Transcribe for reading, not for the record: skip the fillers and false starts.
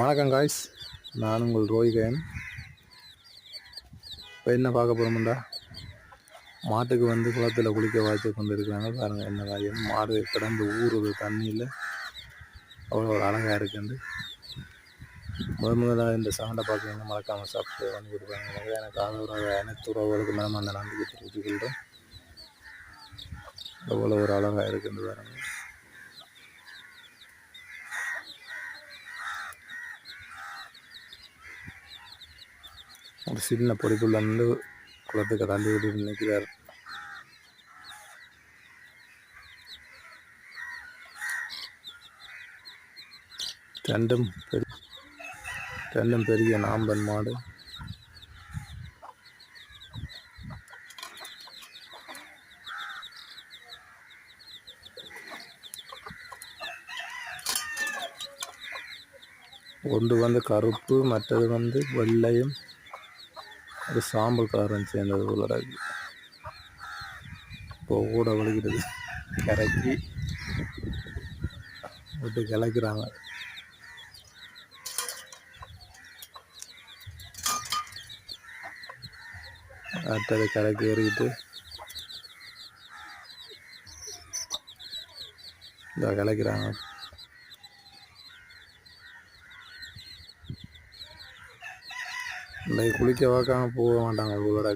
வணக்கம் காய்ஸ், நான் உங்கள் ரோஹிகன். இப்போ என்ன பார்க்க போகிறோம்டா, மாட்டுக்கு குளத்தில் குளிக்க வாய்ச்சி கொண்டு இருக்கிறாங்க. பாருங்கள் என்ன காரியம், மாடு கிடந்து ஊறுது தண்ணியில், அவ்வளோ ஒரு அழகாக இருக்குண்டு. முதலாக இந்த சவுண்டை பார்க்குறீங்க, மறக்காமல் சப்ஸ்கிரைப் பண்ணி கொடுப்பாங்க. எனக்கு ஆதரவு அனைத்து உறவுகளுக்கு மேலே அந்த நம்பிக்கை தெரிவித்துக்கொள்கிறேன். அவ்வளோ ஒரு அழகாக இருக்குண்டு பாருங்கள். ஒரு சின்ன பொடிக்குள்ள குளத்துக்கு தள்ளி விட்டு நிற்கிறார். ரெண்டும் பெரிய நாம்பன் மாடு. ஒன்று கருப்பு, மற்றது வெள்ளையும் ஒரு சாம்பல் கலரும் சேர்ந்தது உள்ளடா. இப்போ ஊட விழுகிறது, கரைக்கி விட்டு கிளக்கிறாங்க. அடுத்தது கரைக்கி ஏறிக்கிட்டு இந்த கிளக்கிறாங்க. இந்த குளிக்க பார்க்காம போக மாட்டாங்க உள்ளடா.